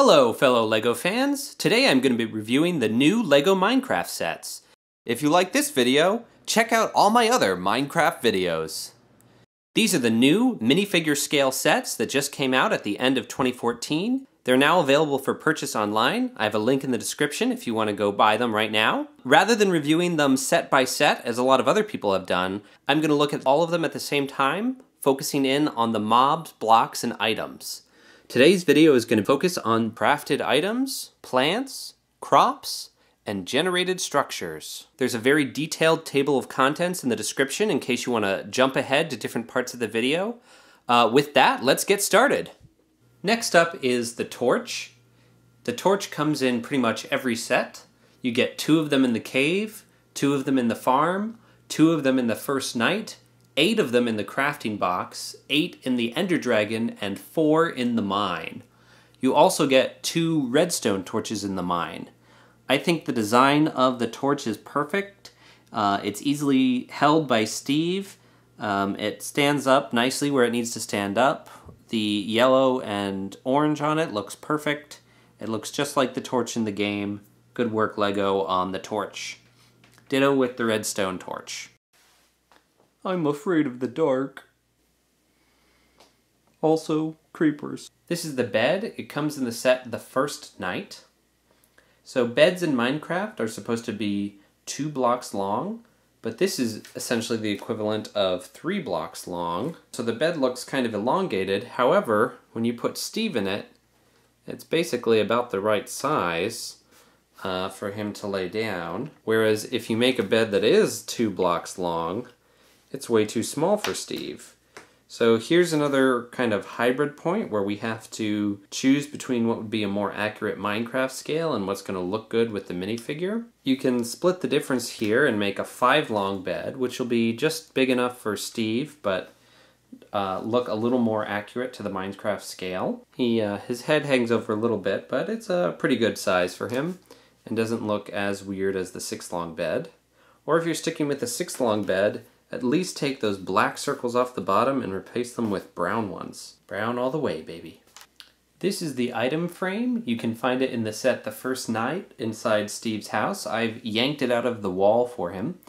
Hello, fellow LEGO fans! Today I'm going to be reviewing the new LEGO Minecraft sets. If you like this video, check out all my other Minecraft videos. These are the new minifigure scale sets that just came out at the end of 2014. They're now available for purchase online. I have a link in the description if you want to go buy them right now. Rather than reviewing them set by set, as a lot of other people have done, I'm going to look at all of them at the same time, focusing in on the mobs, blocks, and items. Today's video is going to focus on crafted items, plants, crops, and generated structures. There's a very detailed table of contents in the description in case you want to jump ahead to different parts of the video. With that, let's get started. Next up is the torch. The torch comes in pretty much every set. You get 2 of them in the cave, 2 of them in the farm, 2 of them in the first night, 8 of them in the crafting box, 8 in the Ender Dragon, and 4 in the mine. You also get 2 redstone torches in the mine. I think the design of the torch is perfect. It's easily held by Steve. It stands up nicely where it needs to stand up. The yellow and orange on it looks perfect. It looks just like the torch in the game. Good work, LEGO, on the torch. Ditto with the redstone torch. I'm afraid of the dark. Also, creepers. This is the bed. It comes in the set the first night. So beds in Minecraft are supposed to be 2 blocks long, but this is essentially the equivalent of 3 blocks long. So the bed looks kind of elongated. However, when you put Steve in it, it's basically about the right size for him to lay down. Whereas if you make a bed that is 2 blocks long, it's way too small for Steve. So here's another kind of hybrid point where we have to choose between what would be a more accurate Minecraft scale and what's going to look good with the minifigure. You can split the difference here and make a 5 long bed, which will be just big enough for Steve, but look a little more accurate to the Minecraft scale. His head hangs over a little bit, but it's a pretty good size for him and doesn't look as weird as the 6 long bed. Or if you're sticking with the 6 long bed, at least take those black circles off the bottom and replace them with brown ones. Brown all the way, baby. This is the item frame. You can find it in the set the first night inside Steve's house. I've yanked it out of the wall for him.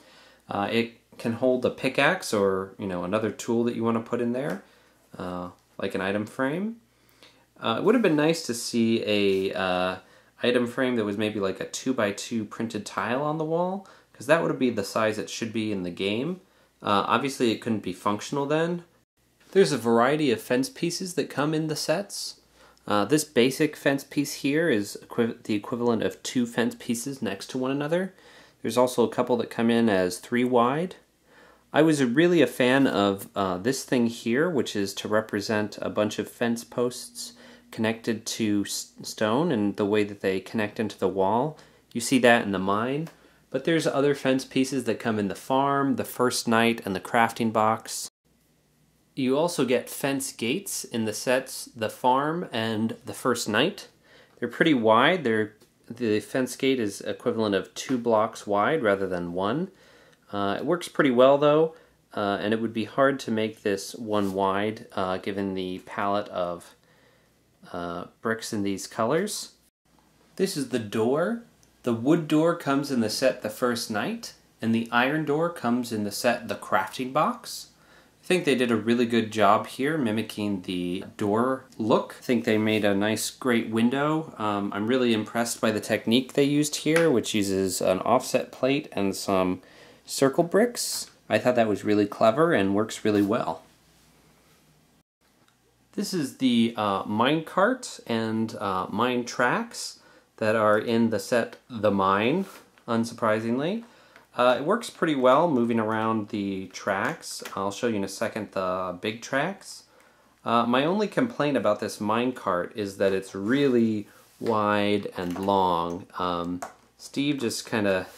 It can hold a pickaxe or another tool that you want to put in there, like an item frame. It would have been nice to see a item frame that was maybe like a 2x2 printed tile on the wall, because that would be the size it should be in the game. Obviously it couldn't be functional then. There's a variety of fence pieces that come in the sets. This basic fence piece here is the equivalent of 2 fence pieces next to one another. There's also a couple that come in as 3 wide. I was really a fan of this thing here, which is to represent a bunch of fence posts connected to stone and the way that they connect into the wall. You see that in the mine. But there's other fence pieces that come in the farm, the first night, and the crafting box. You also get fence gates in the sets, the farm, and the first night. They're pretty wide. The fence gate is equivalent of 2 blocks wide rather than 1. It works pretty well though, and it would be hard to make this 1 wide given the palette of bricks in these colors. This is the door. The wood door comes in the set the first night, and the iron door comes in the set the crafting box. I think they did a really good job here mimicking the door look. I think they made a nice, great window. I'm really impressed by the technique they used here, which uses an offset plate and some circle bricks. I thought that was really clever and works really well. This is the minecart and mine tracks that are in the set The Mine, unsurprisingly. It works pretty well moving around the tracks. I'll show you in a second the big tracks. My only complaint about this minecart is that it's really wide and long. Steve just kind of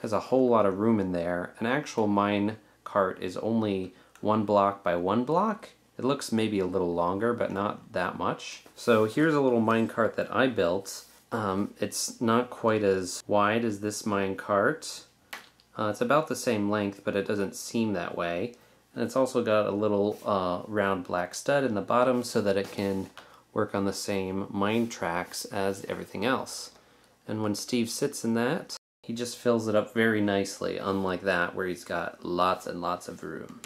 has a whole lot of room in there. An actual minecart is only 1 block by 1 block. It looks maybe a little longer, but not that much. So here's a little minecart that I built. It's not quite as wide as this minecart. It's about the same length, but it doesn't seem that way. And it's also got a little round black stud in the bottom so that it can work on the same mine tracks as everything else. And when Steve sits in that, he just fills it up very nicely, unlike that where he's got lots and lots of room.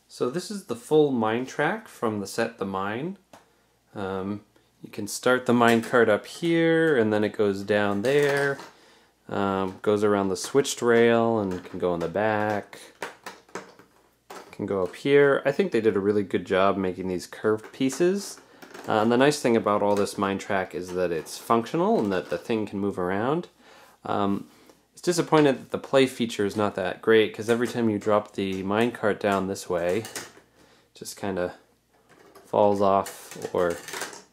So this is the full mine track from the set The Mine. You can start the minecart up here, and then it goes down there, goes around the switched rail, and can go in the back. Can go up here. I think they did a really good job making these curved pieces. And the nice thing about all this mine track is that it's functional and that the thing can move around. It's disappointed that the play feature is not that great, because every time you drop the minecart down this way, it just kind of falls off or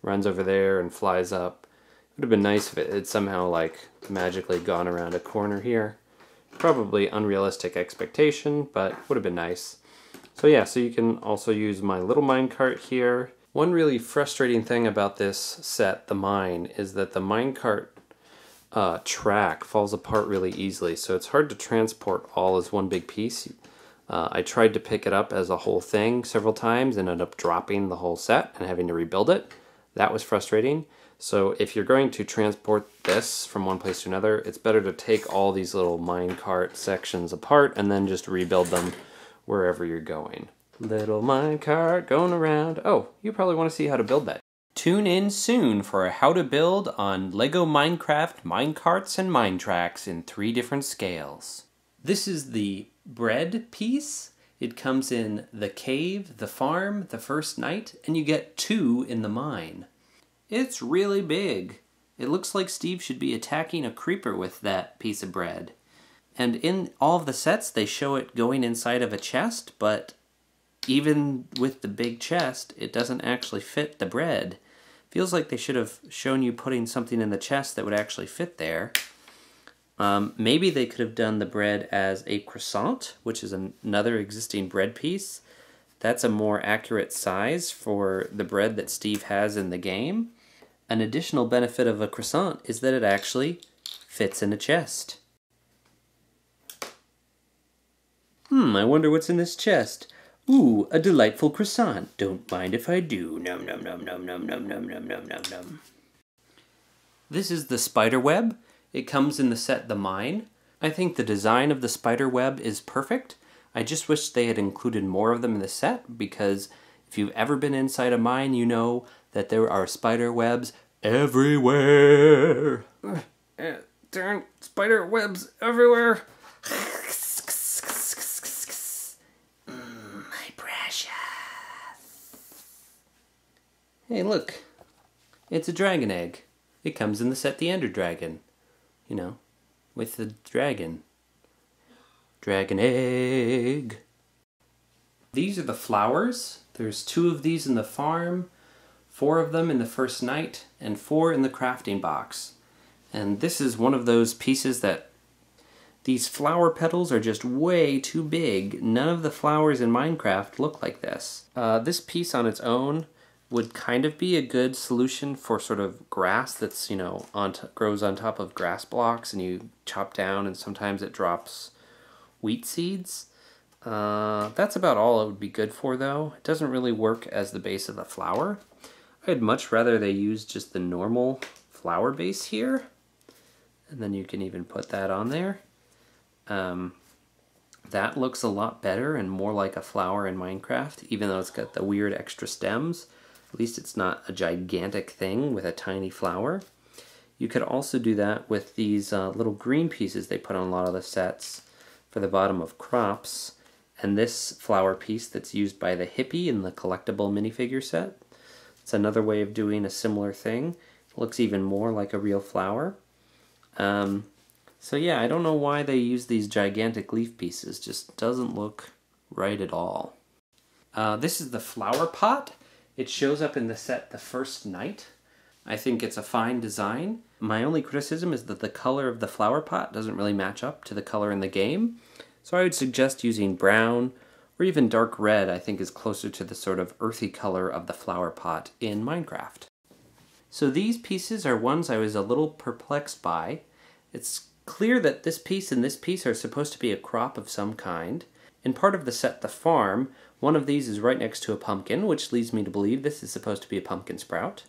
runs over there and flies up. It would have been nice if it had somehow like magically gone around a corner here. Probably unrealistic expectation, but would have been nice. So yeah, so you can also use my little minecart here. One really frustrating thing about this set, The Mine, is that the minecart track falls apart really easily, so it's hard to transport all as one big piece. I tried to pick it up as a whole thing several times and ended up dropping the whole set and having to rebuild it. That was frustrating. So if you're going to transport this from one place to another, it's better to take all these little minecart sections apart and then just rebuild them wherever you're going. Little minecart going around. Oh, you probably want to see how to build that. Tune in soon for a how to build on Lego Minecraft minecarts and mine tracks in 3 different scales. This is the bread piece. It comes in the cave, the farm, the first night, and you get 2 in the mine. It's really big. It looks like Steve should be attacking a creeper with that piece of bread. And in all of the sets, they show it going inside of a chest, but even with the big chest, it doesn't actually fit the bread. Feels like they should have shown you putting something in the chest that would actually fit there. Maybe they could have done the bread as a croissant, which is another existing bread piece. That's a more accurate size for the bread that Steve has in the game. An additional benefit of a croissant is that it actually fits in a chest. I wonder what's in this chest. Ooh, a delightful croissant. Don't mind if I do. Num num num num num num num num num num num. This is the Spiderweb. It comes in the set The Mine. I think the design of the Spiderweb is perfect. I just wish they had included more of them in the set, because if you've ever been inside a mine, you know that there are spider webs everywhere. Darn spider webs everywhere. My precious. Hey, look. It's a dragon egg. It comes in the set The Ender Dragon. You know, with the dragon. Dragon egg. These are the flowers. There's 2 of these in the farm, 4 of them in the first night, and 4 in the crafting box. And this is one of those pieces that these flower petals are just way too big. None of the flowers in Minecraft look like this. This piece on its own would kind of be a good solution for sort of grass that's, you know, grows on top of grass blocks and you chop down and sometimes it drops wheat seeds. That's about all it would be good for, though. It doesn't really work as the base of a flower. I'd much rather they use just the normal flower base here. And then you can even put that on there. That looks a lot better and more like a flower in Minecraft, even though it's got the weird extra stems. At least it's not a gigantic thing with a tiny flower. You could also do that with these little green pieces they put on a lot of the sets for the bottom of crops. And this flower piece that's used by the hippie in the collectible minifigure set. It's another way of doing a similar thing. It looks even more like a real flower. So yeah, I don't know why they use these gigantic leaf pieces. Just doesn't look right at all. This is the flower pot. It shows up in the set The First Night. I think it's a fine design. My only criticism is that the color of the flower pot doesn't really match up to the color in the game. So I would suggest using brown or even dark red. I think is closer to the sort of earthy color of the flower pot in Minecraft. So these pieces are ones I was a little perplexed by. It's clear that this piece and this piece are supposed to be a crop of some kind. In part of the set The Farm, One of these is right next to a pumpkin, which leads me to believe this is supposed to be a pumpkin sprout.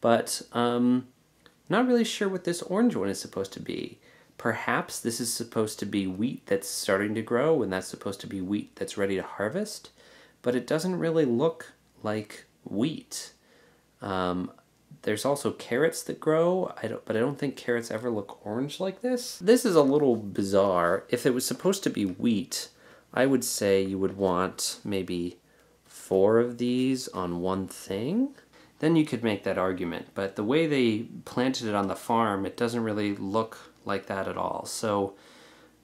But not really sure what this orange one is supposed to be. Perhaps this is supposed to be wheat that's starting to grow, and that's supposed to be wheat that's ready to harvest. But it doesn't really look like wheat. There's also carrots that grow, but I don't think carrots ever look orange like this. This is a little bizarre. If it was supposed to be wheat, I would say you would want maybe 4 of these on one thing. Then you could make that argument, but the way they planted it on the farm, it doesn't really look like that at all. So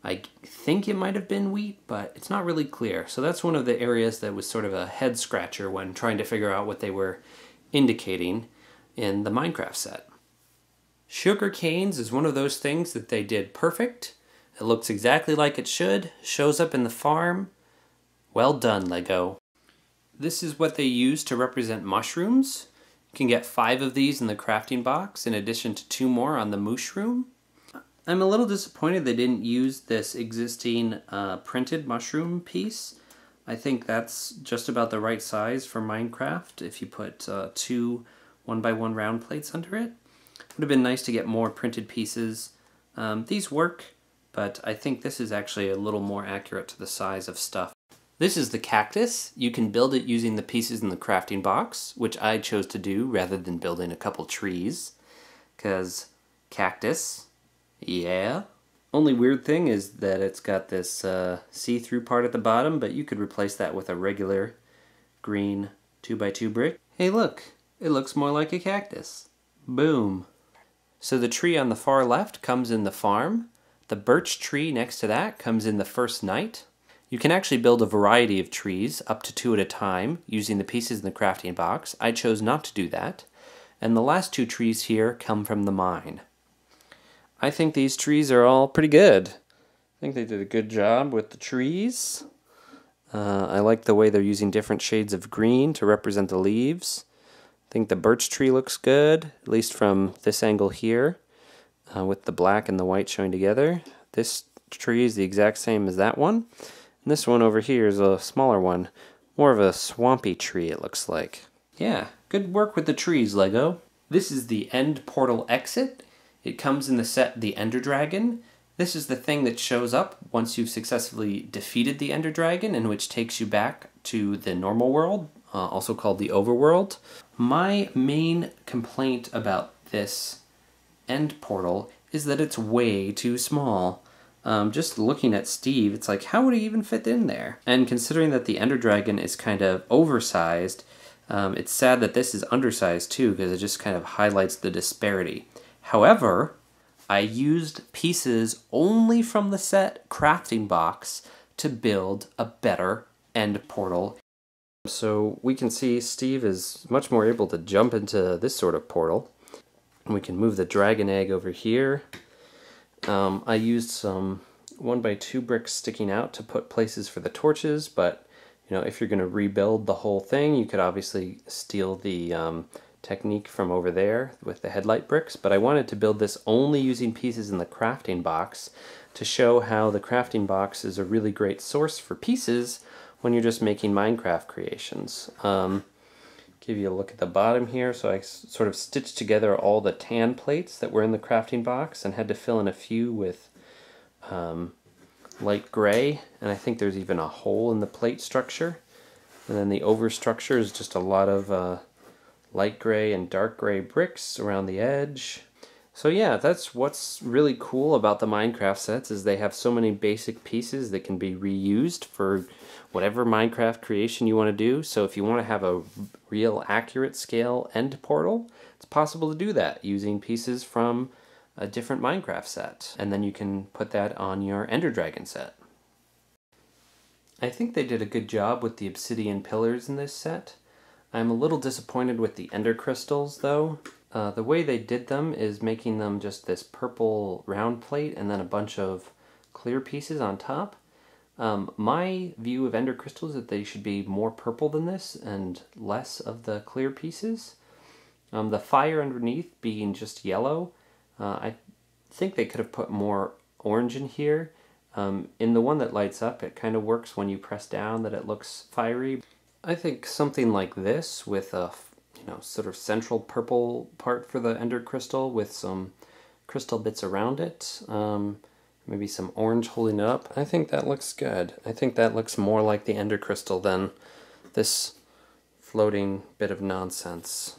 I think it might have been wheat, but it's not really clear. So that's one of the areas that was sort of a head scratcher when trying to figure out what they were indicating in the Minecraft set. Sugarcanes is one of those things that they did perfect. It looks exactly like it should, shows up in the farm. Well done, Lego. This is what they use to represent mushrooms. You can get 5 of these in the crafting box, in addition to 2 more on the mushroom. I'm a little disappointed they didn't use this existing printed mushroom piece. I think that's just about the right size for Minecraft if you put 2 1x1 round plates under it. It would have been nice to get more printed pieces. These work, but I think this is actually a little more accurate to the size of stuff. This is the cactus. You can build it using the pieces in the crafting box, which I chose to do rather than building a couple trees, because cactus, yeah. Only weird thing is that it's got this see-through part at the bottom, but you could replace that with a regular green 2x2 brick. Hey look, it looks more like a cactus. Boom. So the tree on the far left comes in the farm. The birch tree next to that comes in the first night. You can actually build a variety of trees, up to 2 at a time, using the pieces in the crafting box. I chose not to do that. And the last 2 trees here come from the mine. I think these trees are all pretty good. I think they did a good job with the trees. I like the way they're using different shades of green to represent the leaves. I think the birch tree looks good, at least from this angle here, with the black and the white showing together. This tree is the exact same as that one. And this one over here is a smaller one. More of a swampy tree, it looks like. Yeah, good work with the trees, Lego. This is the end portal exit. It comes in the set The Ender Dragon. This is the thing that shows up once you've successfully defeated the Ender Dragon, and which takes you back to the normal world, also called the overworld. My main complaint about this end portal is that it's way too small. Just looking at Steve, it's like, how would he even fit in there? And considering that the Ender Dragon is kind of oversized, it's sad that this is undersized too, because it just kind of highlights the disparity. However, I used pieces only from the set crafting box to build a better end portal. So we can see Steve is much more able to jump into this sort of portal. And we can move the dragon egg over here. I used some 1x2 bricks sticking out to put places for the torches, but you know, if you're going to rebuild the whole thing, you could obviously steal the technique from over there with the headlight bricks, but I wanted to build this only using pieces in the crafting box to show how the crafting box is a really great source for pieces when you're just making Minecraft creations. Give you a look at the bottom here. So I sort of stitched together all the tan plates that were in the crafting box and had to fill in a few with light gray, and I think there's even a hole in the plate structure. And then the over structure is just a lot of light gray and dark gray bricks around the edge. So yeah, that's what's really cool about the Minecraft sets, is they have so many basic pieces that can be reused for whatever Minecraft creation you want to do. So if you want to have a real accurate scale end portal, it's possible to do that using pieces from a different Minecraft set. And then you can put that on your Ender Dragon set. I think they did a good job with the obsidian pillars in this set. I'm a little disappointed with the ender crystals though. The way they did them is making them just this purple round plate and then a bunch of clear pieces on top. My view of ender crystals is that they should be more purple than this and less of the clear pieces. The fire underneath being just yellow, I think they could have put more orange in here. In the one that lights up, it kind of works when you press down that it looks fiery. I think something like this with a sort of central purple part for the ender crystal with some crystal bits around it. Maybe some orange holding it up. I think that looks good. I think that looks more like the ender crystal than this floating bit of nonsense.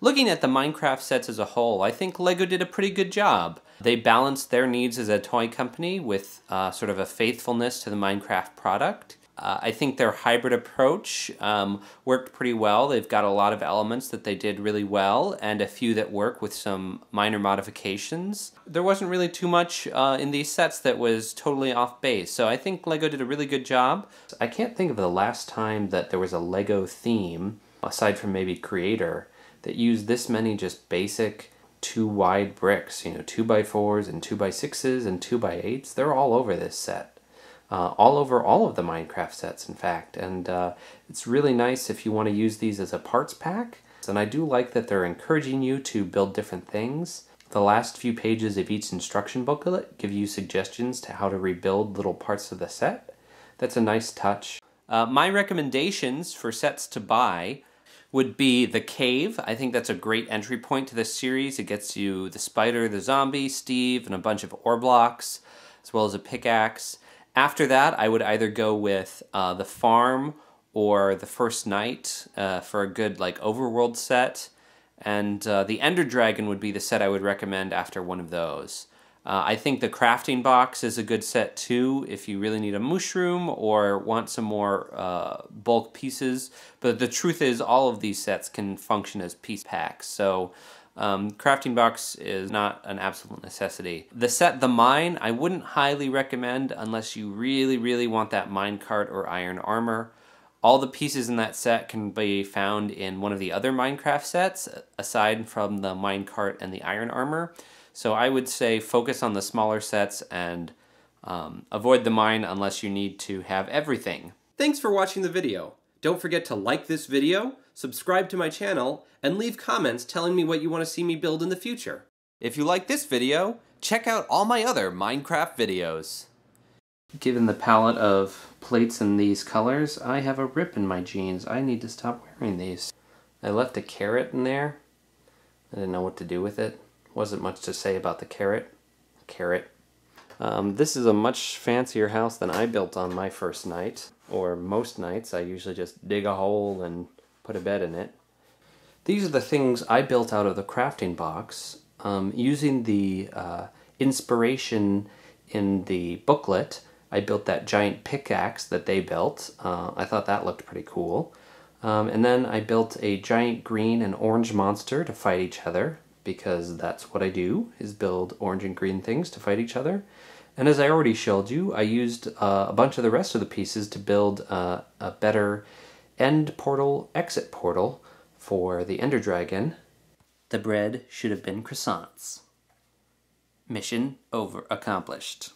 Looking at the Minecraft sets as a whole, I think LEGO did a pretty good job. They balanced their needs as a toy company with sort of a faithfulness to the Minecraft product. I think their hybrid approach worked pretty well. They've got a lot of elements that they did really well and a few that work with some minor modifications. There wasn't really too much in these sets that was totally off base, so I think LEGO did a really good job. I can't think of the last time that there was a LEGO theme, aside from maybe Creator, that used this many just basic 2 wide bricks, 2x4s and 2x6s and 2x8s. They're all over this set. All over all of the Minecraft sets, in fact. And it's really nice if you want to use these as a parts pack. And I do like that they're encouraging you to build different things. The last few pages of each instruction booklet give you suggestions to how to rebuild little parts of the set. That's a nice touch. My recommendations for sets to buy would be the cave. I think that's a great entry point to this series. It gets you the spider, the zombie, Steve, and a bunch of ore blocks, as well as a pickaxe. After that, I would either go with the farm or the first night for a good overworld set. And the Ender Dragon would be the set I would recommend after one of those. I think the crafting box is a good set too if you really need a mushroom or want some more bulk pieces. But the truth is all of these sets can function as piece packs. So crafting box is not an absolute necessity. The set The Mine I wouldn't highly recommend unless you really, really want that minecart or iron armor. All the pieces in that set can be found in one of the other Minecraft sets, aside from the minecart and the iron armor. So I would say focus on the smaller sets and avoid the mine unless you need to have everything. Thanks for watching the video. Don't forget to like this video, subscribe to my channel, and leave comments telling me what you want to see me build in the future. If you like this video, check out all my other Minecraft videos. Given the palette of plates in these colors, I have a rip in my jeans. I need to stop wearing these. I left a carrot in there. I didn't know what to do with it. Wasn't much to say about the carrot. This is a much fancier house than I built on my first night, or most nights. I usually just dig a hole and put a bed in it. These are the things I built out of the crafting box, using the inspiration in the booklet. I built that giant pickaxe that they built. I thought that looked pretty cool. And then I built a giant green and orange monster to fight each other, because that's what I do, is build orange and green things to fight each other. And as I already showed you, I used a bunch of the rest of the pieces to build a better end portal, exit portal for the Ender Dragon. The bread should have been croissants. Mission accomplished.